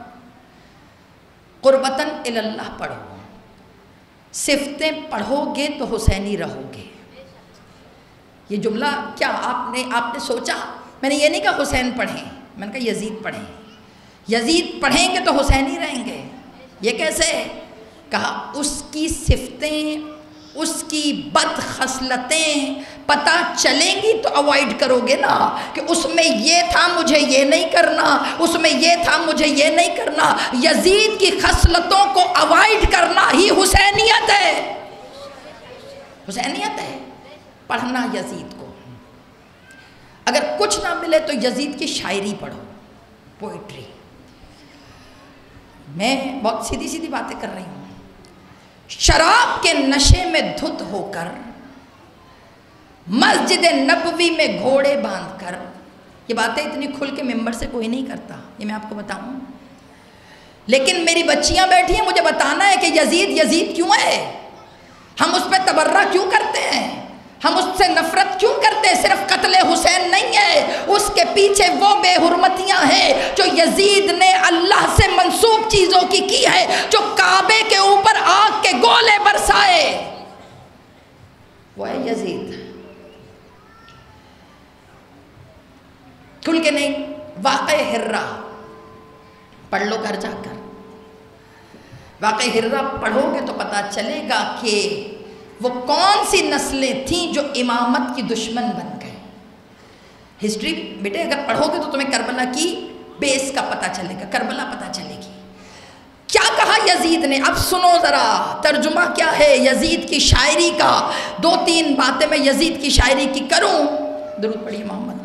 قربتاً اللہ پڑھو، صفتیں پڑھو گے تو حسینی رہو گے۔ یہ جملہ کیا آپ نے سوچا؟ میں نے یہ نہیں کہا حسین پڑھیں، میں نے کہا یزید پڑھیں، یزید پڑھیں گے تو حسینی رہیں گے۔ یہ کیسے؟ کہا اس کی صفتیں، اس کی بد خصلتیں پتہ چلیں گی تو اوائڈ کرو گے نا، کہ اس میں یہ تھا مجھے یہ نہیں کرنا، اس میں یہ تھا مجھے یہ نہیں کرنا۔ یزید کی خصلتوں کو اوائڈ کرنا ہی حسینیت ہے، حسینیت ہے۔ پڑھنا یزید کو، اگر کچھ نہ ملے تو یزید کی شاعری پڑھو، پوئٹری۔ میں بہت سیدھی سیدھی باتیں کر رہی ہوں۔ شراب کے نشے میں دھت ہو کر، مسجد نبوی میں گھوڑے باندھ کر، یہ باتیں اتنی کھل کے ممبر سے کوئی نہیں کرتا، یہ میں آپ کو بتاؤں، لیکن میری بچیاں بیٹھی ہیں، مجھے بتانا ہے کہ یزید کیوں ہے، ہم اس پہ تبرہ کیوں کرتے ہیں، ہم اس سے نفرت کیوں کرتے ہیں؟ صرف قتل حسین نہیں ہے، اس کے پیچھے وہ بے حرمتیاں ہیں جو یزید نے اللہ سے منسوب چیزوں کی ہے، جو کعبے کے اوپر آگ کے گولے برسائے، وہ ہے یزید۔ کھل کے نہیں، واقعہ ہرہ پڑھ لو گھر جا کر، واقعہ ہرہ پڑھو گے تو پتہ چلے گا کہ وہ کون سی نسلیں تھیں جو امامت کی دشمن بن گئے۔ ہسٹری بیٹے اگر پڑھو گے تو تمہیں کربلا کی بیس کا پتہ چلے گا، کربلا پتہ چلے گی۔ کیا کہا یزید نے؟ اب سنو ذرا ترجمہ کیا ہے یزید کی شاعری کا۔ 2-3 باتیں میں یزید کی شاعری کی کروں۔ درود پڑھیے محمد والا۔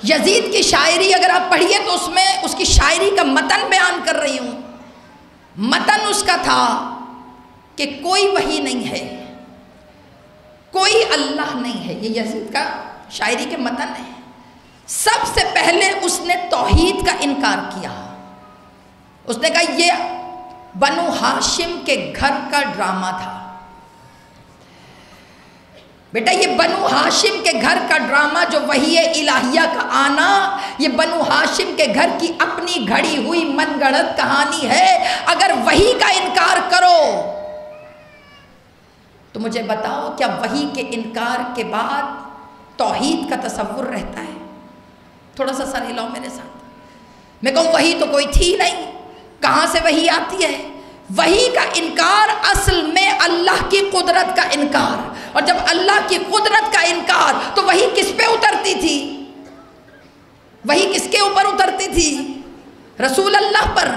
یزید کی شاعری اگر آپ پڑھیے تو اس میں اس کی شاعری کا متن بیان کر رہی ہوں۔ متن اس کا تھا کہ کوئی وحی نہیں ہے، کوئی اللہ نہیں ہے، یہ یزید کا شاعری کے متن ہے۔ سب سے پہلے اس نے توحید کا انکار کیا، اس نے کہا یہ بنو ہاشم کے گھر کا ڈرامہ تھا۔ بیٹا یہ بنو ہاشم کے گھر کا ڈرامہ، جو وحی الہیہ کا آنا، یہ بنو ہاشم کے گھر کی اپنی گھڑی ہوئی من گڑت کہانی ہے۔ اگر وحی کا انکار کرو تو مجھے بتاؤ کیا وحی کے انکار کے بعد توحید کا تصور رہتا ہے؟ تھوڑا سا سر ہلاؤ میرے ساتھ۔ میں کہوں وحی تو کوئی تھی نہیں، کہاں سے وحی آتی ہے؟ وحی کا انکار اصل میں اللہ کی قدرت کا انکار، اور جب اللہ کی قدرت کا انکار تو وحی کس پہ اترتی تھی؟ وحی کس کے اوپر اترتی تھی؟ رسول اللہ پر،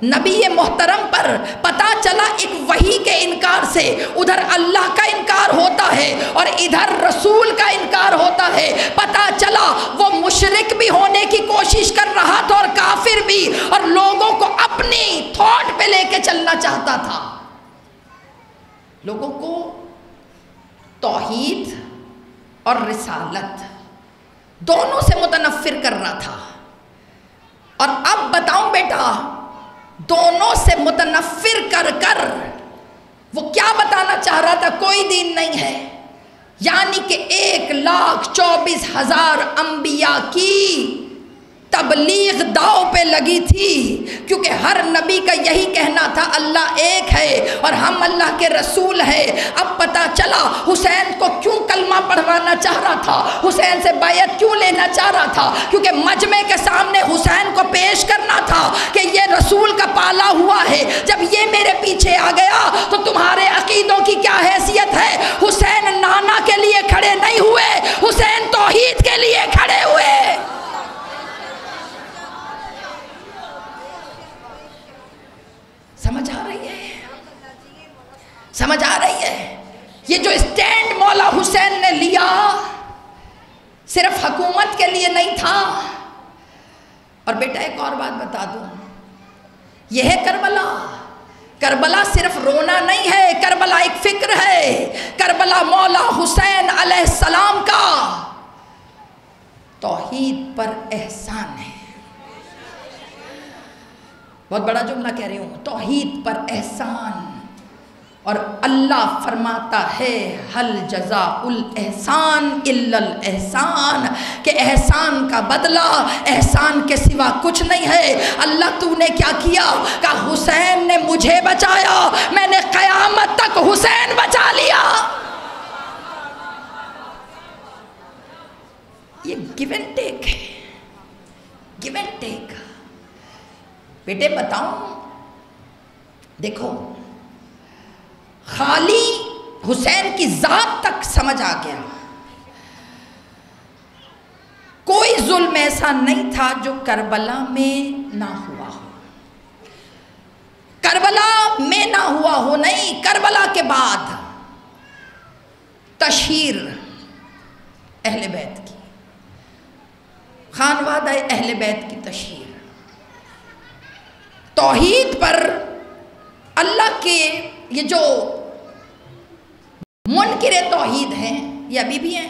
نبی محترم پر۔ پتا چلا ایک وحی کے انکار سے ادھر اللہ کا انکار ہوتا ہے اور ادھر رسول کا انکار ہوتا ہے۔ پتا چلا وہ مشرک بھی ہونے کی کوشش کر رہا تھا اور کافر بھی، اور لوگوں کو اپنی تھاٹ پہ لے کے چلنا چاہتا تھا، لوگوں کو توحید اور رسالت دونوں سے متنفر کر رہا تھا۔ اور اب بتاؤں بیٹا، دونوں سے متنفر کر کر وہ کیا بتانا چاہ رہا تھا؟ کوئی دین نہیں ہے، یعنی کہ 1,24,000 انبیاء کی تبلیغ داؤ پہ لگی تھی، کیونکہ ہر نبی کا یہی کہنا تھا اللہ ایک ہے اور ہم اللہ کے رسول ہیں۔ اب پتا چلا حسین کو کیوں کلمہ پڑھوانا چاہ رہا تھا، حسین سے بیعت کیوں لینا چاہ رہا تھا، کیونکہ مجمع کے سامنے حسین کو پیش کرنا تھا کہ یہ رسول کا پالا ہوا ہے، جب یہ میرے پیچھے آ گیا تو تمہارے عقیدوں کی کیا حیثیت ہے؟ حسین نانا کے لیے کھڑے نہیں ہوئے، حسین توحید کے لیے کھڑے ہوئے۔ سمجھ آ رہی ہے؟ سمجھ آ رہی ہے؟ یہ جو اسٹینڈ مولا حسین نے لیا، صرف حکومت کے لیے نہیں تھا. اور بیٹا ایک اور بات بتا دوں، یہ ہے کربلا. کربلا صرف رونا نہیں ہے، کربلا ایک فکر ہے. کربلا مولا حسین علیہ السلام کا توحید پر احسان ہے. بہت بڑا جملہ کہہ رہی ہوں، توحید پر احسان. اور اللہ فرماتا ہے حل جزاء الاحسان الا الاحسان، کہ احسان کا بدلہ احسان کے سوا کچھ نہیں ہے. اللہ تو نے کیا کیا؟ کہ حسین نے مجھے بچایا، میں نے قیامت تک حسین بچا لیا. یہ گیو اینڈ ٹیک ہے، گیو اینڈ ٹیک. بیٹے بتاؤں، دیکھو خالی حسین کی ذات تک سمجھ آ گیا. کوئی ظلم ایسا نہیں تھا جو کربلا میں نہ ہوا ہو. کربلا میں نہ ہوا ہو نہیں، کربلا کے بعد تشہیر اہل بیت کی، خانوادہ اہل بیت کی تشہیر، توحید پر اللہ کے یہ جو منکر توحید ہیں یہ ابھی بھی ہیں.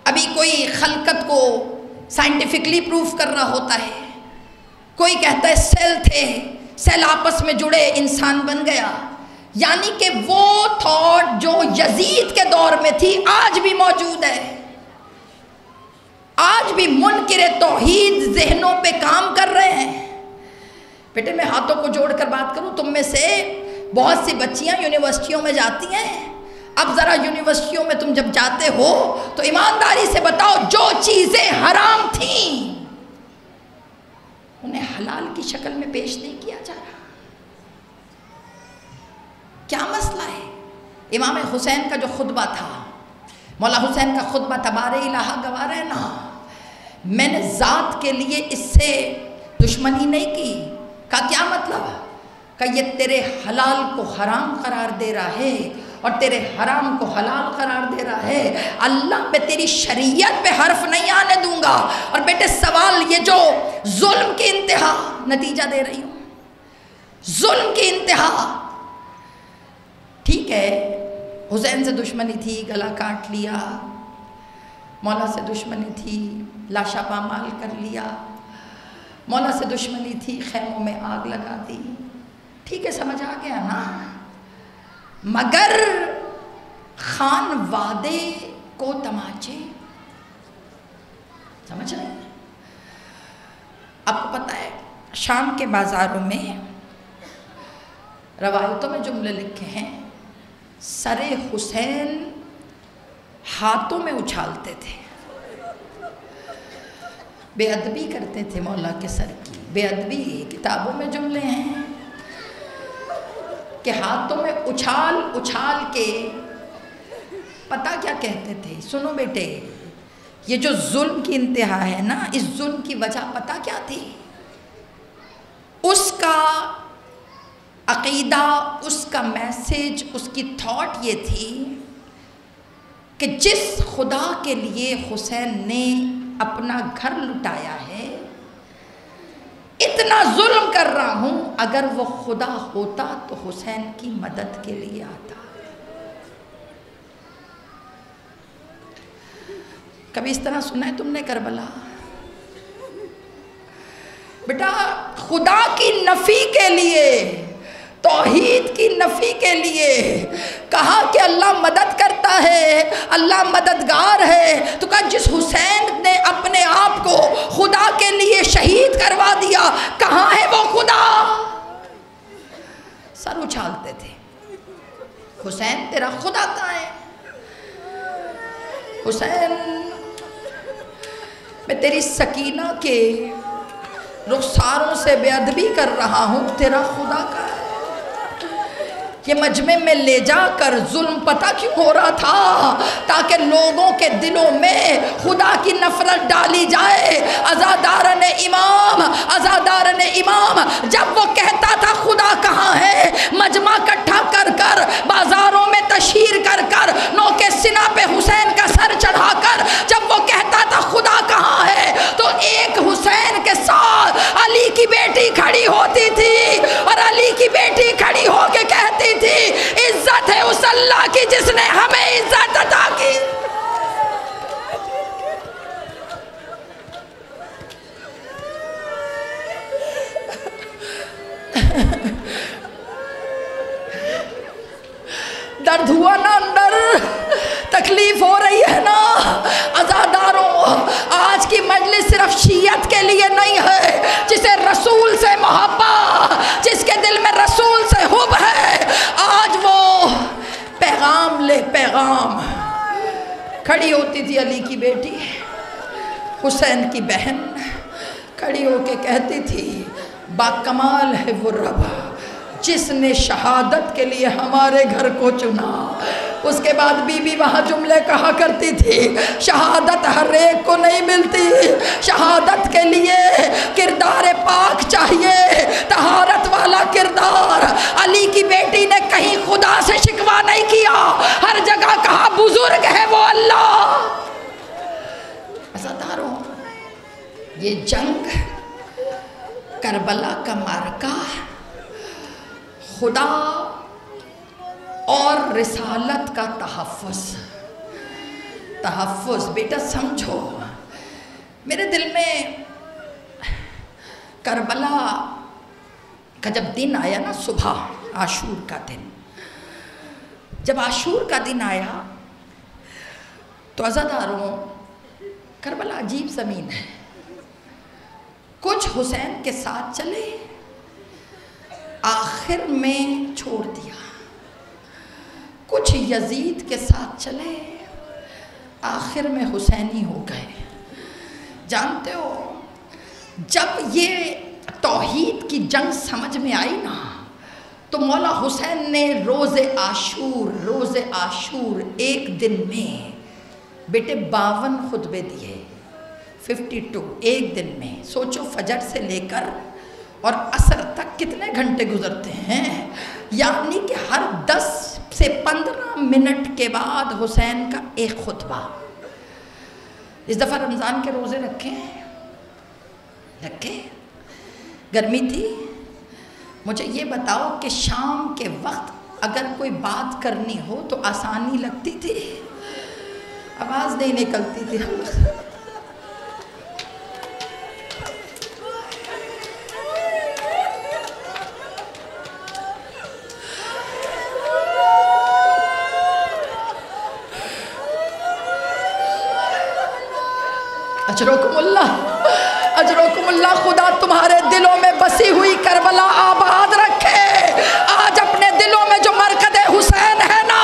ابھی کوئی خلقت کو سائنٹیفکلی پروف کر رہا ہوتا ہے، کوئی کہتا ہے سیل تھے، سیل آپس میں جڑے انسان بن گیا. یعنی کہ وہ تھاٹ جو یزید کے دور میں تھی آج بھی موجود ہے. آج بھی منکر توحید ذہنوں پہ کام کر رہے ہیں. بیٹے میں ہاتھوں کو جوڑ کر بات کروں، تم میں سے بہت سی بچیاں یونیورسٹیوں میں جاتی ہیں. اب ذرا یونیورسٹیوں میں تم جب جاتے ہو تو ایمانداری سے بتاؤ، جو چیزیں حرام تھیں انہیں حلال کی شکل میں پیش نہیں کیا جا رہا. کیا مسئلہ ہے؟ امام حسین کا جو خطبہ تھا، مولا حسین کا خطبہ تبار الہ گوار ہے نا، میں نے ذات کے لیے اس سے دشمنی نہیں کی. کا کیا مطلب؟ کہ یہ تیرے حلال کو حرام قرار دے رہا ہے اور تیرے حرام کو حلال قرار دے رہا ہے. اللہ میں تیری شریعت پہ حرف نہیں آنے دوں گا. اور بیٹے سوال یہ جو ظلم کی انتہا، نتیجہ دے رہی ہوں، ظلم کی انتہا. ٹھیک ہے حسین سے دشمنی تھی، گلا کاٹ لیا، مولا سے دشمنی تھی، لاشا پامال کر لیا، مولا سے دشمنی تھی، خیموں میں آگ لگا دی. ٹھیک ہے سمجھ آ گیا نا. مگر خان وادے کو تماچے، سمجھ رہے ہیں؟ آپ کو پتہ ہے شام کے بازاروں میں روایتوں میں جملے لکھے ہیں، سر حسین ہاتھوں میں اچھالتے تھے، بے ادبی کرتے تھے مولا کے سر کی. بے ادبی کتابوں میں جملے ہیں کہ ہاتھوں میں اچھال اچھال کے پتہ کیا کہتے تھے. سنو بیٹے، یہ جو ظلم کی انتہا ہے نا، اس ظلم کی وجہ پتہ کیا تھی؟ اس کا عقیدہ، اس کا میسج، اس کی تھاٹ یہ تھی کہ جس خدا کے لیے حسین نے اپنا گھر لٹایا ہے، اتنا ظلم کر رہا ہوں، اگر وہ خدا ہوتا تو حسین کی مدد کے لیے آتا. کبھی اس طرح سنا ہے تم نے کربلا؟ بیٹا خدا کی نفی کے لیے، توحید کی نفی کے لیے کہا کہ اللہ مدد کرتا ہے، اللہ مددگار ہے، تو کہا جس حسین نے اپنے آپ کو خدا کے لیے شہید کروا دیا، کہاں ہے وہ خدا؟ سر اچھالتے تھے، حسین تیرا خدا کہاں ہے؟ حسین میں تیری سکینہ کے رخساروں سے بے ادبی کر رہا ہوں، تیرا خدا کہاں ہے؟ یہ مجمع میں لے جا کر ظلم پتہ کیوں ہو رہا تھا؟ تاکہ لوگوں کے دلوں میں خدا کی نفرت ڈالی جائے. عزادارن امام، عزادارن امام جب وہ کہتا تھا خدا کہاں ہے، مجمع کٹھا کر کر، بازاروں میں تشہیر کر کر، نو کے سینہ پہ حسین کا سر چڑھا کر جب وہ کہتا درد ہوا نا اندر، تکلیف ہو رہی ہے نا عزاداروں؟ آج کی مجلس صرف شیعت کے لیے نہیں ہے، جسے رسول سے محبت، جس کے دل میں رسول سے حب ہے، آج وہ پیغام لے پیغام۔ کھڑی ہوتی تھی علی کی بیٹی حسین کی بہن، کھڑی ہو کے کہتی تھی با کمال ہے وہ رب جس نے شہادت کے لیے ہمارے گھر کو چنا۔ اس کے بعد بی بی وہاں جملے کہا کرتی تھی، شہادت ہر ایک کو نہیں ملتی، شہادت کے لیے کردار پاک چاہیے، طہارت والا کردار۔ علی کی بیٹی نے کہیں خدا سے شکوہ نہیں کیا، ہر جگہ کہا بزرگ ہے وہ اللہ۔ عزاداروں، یہ جنگ کربلا کا معرکہ خدا اور رسالت کا تحفظ بیٹا سمجھو۔ میرے دل میں کربلا کا جب دن آیا نا، صبح عاشور کا دن، جب عاشور کا دن آیا تو عزاداروں کربلا عجیب زمین ہے۔ کچھ حسین کے ساتھ چلے، آخر میں چھوڑ دیا، کچھ یزید کے ساتھ چلے، آخر میں حسینی ہو گئے۔ جانتے ہو جب یہ توحید کی جنگ سمجھ میں آئی نا، تو مولا حسین نے روز عاشور ایک دن میں بیٹے 52 خطبے دیے، 52 ایک دن میں۔ سوچو فجر سے لے کر اور عصر تک کتنے گھنٹے گزرتے ہیں، یعنی کہ ہر 10 سے 15 منٹ کے بعد حسین کا ایک خطبہ۔ اس دفعہ رمضان کے روزے رکھے، گرمی تھی۔ مجھے یہ بتاؤ کہ شام کے وقت اگر کوئی بات کرنی ہو تو آسانی لگتی تھی؟ آواز نہیں نکلتی تھی۔ اجرکم اللہ، خدا تمہارے دلوں میں بسی ہوئی کربلا آباد رکھے۔ آج اپنے دلوں میں جو مرکز حسین ہے نا،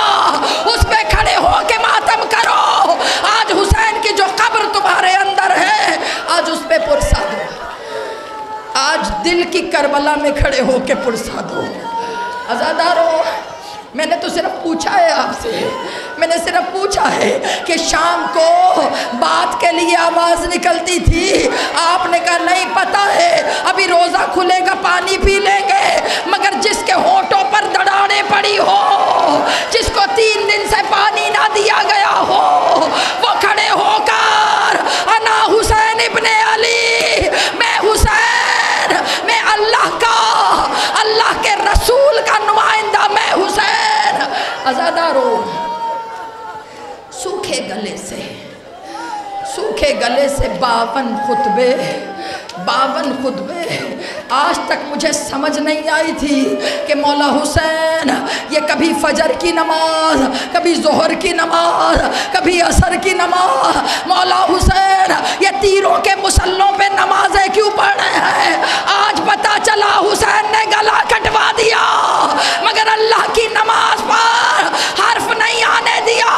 اس پہ کھڑے ہو کے ماتم کرو۔ آج حسین کی جو قبر تمہارے اندر ہے، آج اس پہ پرسا دو۔ آج دل کی کربلا میں کھڑے ہو کے پرسا دو۔ عزادارو، میں نے تو صرف پوچھا ہے آپ سے، میں نے صرف پوچھا ہے کہ شام کو بات کے لیے آواز نکلتی تھی، آپ نے کہا نہیں پتہ ہے، ابھی روزہ کھلے گا پانی پی لیں گے۔ مگر جس کے ہونٹوں پر دڑاڑیں پڑی ہو، جس کو 3 دن سے پانی نہ دیا گیا ہو، وہ کھڑے ہو کر انا حسین ابن علی، میں حسین، میں اللہ کے رسول کا نمائندہ، میں حسین۔ عزادارو، سوکھے گلے سے 52 خطبے آج تک مجھے سمجھ نہیں آئی تھی کہ مولا حسین یہ کبھی فجر کی نماز، کبھی ظہر کی نماز، کبھی عصر کی نماز، مولا حسین یہ تیروں کے مسلوں پہ نمازیں کیوں پڑھ رہے ہیں۔ آج پتہ چلا حسین نے گلا کٹوا دیا، مگر اللہ کی نماز پر حرف نہیں آنے دیا۔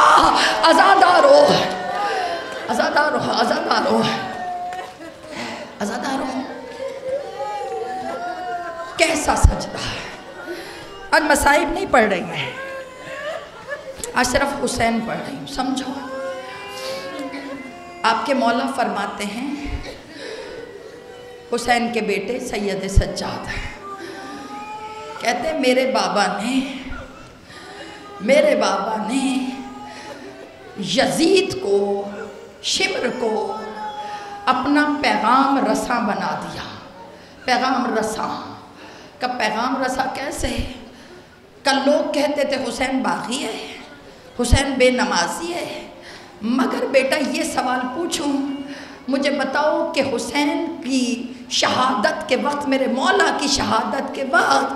عزادارو، کیسا سجدہ ہے۔ آج مصائب نہیں پڑھ رہی میں، آج صرف حسین پڑھ رہی ہوں۔ سمجھو، آپ کے مولا فرماتے ہیں حسین کے بیٹے سید سجاد کہتے ہیں میرے بابا نے یزید کو، شمر کو اپنا پیغام رساں بنا دیا۔ پیغام رساں کا پیغام رساں کیسے؟ کل لوگ کہتے تھے حسین باغی ہے، حسین بے نمازی ہے، مگر بیٹا یہ سوال پوچھوں، مجھے بتاؤ کہ حسین کی شہادت کے وقت، میرے مولا کی شہادت کے وقت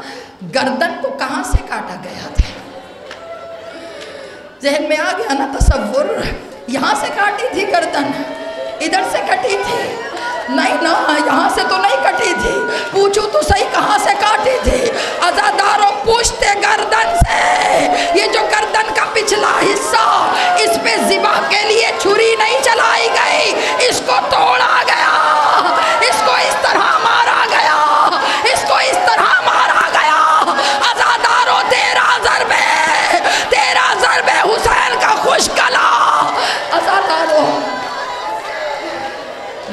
گردن کو کہاں سے کاٹا گیا تھا؟ ذہن میں آ گیا نا تصور، یہاں سے کاٹی تھی گردن، ادھر سے کٹی تھی؟ نہیں نا، یہاں سے تو نہیں کٹی تھی، پوچھو تو صحیح کہاں سے کاٹی تھی؟ عزاداروں پوچھتے گردن سے، یہ جو گردن کا پچھلا حصہ، اس پہ ذبح کے لیے چھری نہیں چلائی گئی، اس کو توڑا گیا، اس کو اس طرح مارا گیا، اس کو اس طرح مارا گیا۔ عزاداروں 13 ضربے حسین کا خوش کلا عزاداروں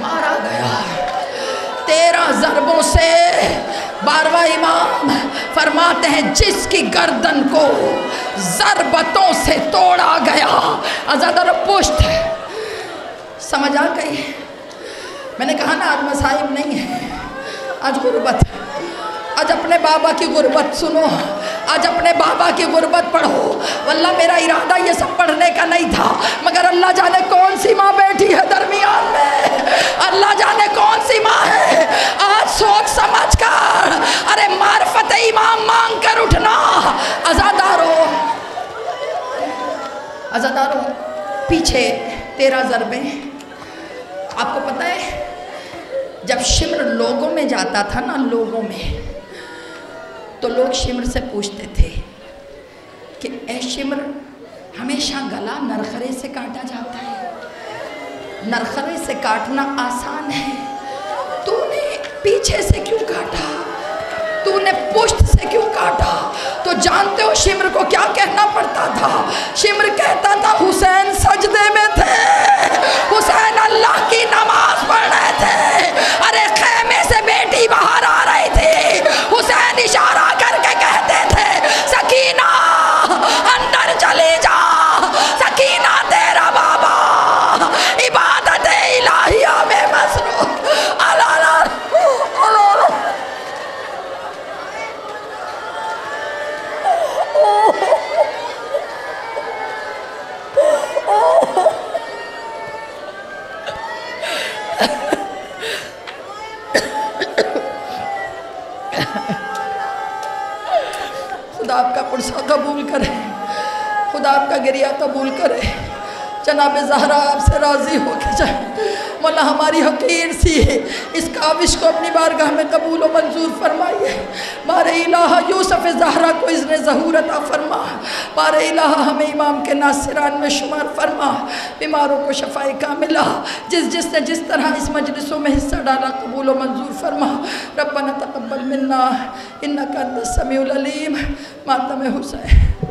مارا گیا 13 ضربوں سے۔ 12واں امام فرماتے ہیں جس کی گردن کو ضربتوں سے توڑا گیا، عزاداروں پشت ہے، سمجھ آ گئی؟ میں نے کہا نا آج مصائب نہیں ہے، آج غربت، آج اپنے بابا کی غربت سنو، آج اپنے بابا کی غربت پڑھو۔ واللہ میرا ارادہ یہ سب پڑھنے کا نہیں تھا، مگر اللہ جانے کون سی ماں بیٹھی ہے درمیان میں، اللہ جانے کون سی ماں ہے۔ آج سوچ سمجھ کر، ارے معرفت امام مانگ کر اٹھنا۔ عزاداروں پیچھے 13 ضربیں۔ آپ کو پتہ ہے جب شمر لوگوں میں جاتا تھا نا، لوگوں میں، تو لوگ شمر سے پوچھتے تھے کہ اے شمر، ہمیشہ گلا نرخرے سے کاٹا جاتا ہے، نرخرے سے کاٹنا آسان ہے، تو نے پیچھے سے کیوں کاٹا، تو نے پشت سے کیوں کاٹا؟ تو جانتے ہو شمر کو کیا کہنا پڑتا تھا؟ شمر کہتا تھا حسین سجدے میں تھے، حسین اللہ کی نماز پڑھ رہے تھے، ارے خیمے سے بیٹی باہر آ رہی تھی، حسین اشارہ کر کے کہتے تھے سکینہ اندر چلی جا، سکینہ تیرا بابا عبادت الہیہ میں مصروف۔ خدا آپ کا پرسہ قبول کرے، خدا آپ کا گریہ قبول کرے، جناب زہرا آپ سے راضی ہو کے جائے۔ مولا ہماری حقیر سی اس کاوش کو اپنی بارگاہ میں قبول و منظور فرمائیے۔ بارے الہ یوسف زہرا کو اذن ظہور عطا فرما، بارے الہ ہمیں امام کے ناصران میں شمار فرما، بیماروں کو شفائے کاملہ، جس نے جس طرح اس مجلسوں میں حصہ ڈالا قبول و منظور فرما۔ ربنا تقبل منا انک انت السمیع العلیم۔ ماتم حسین۔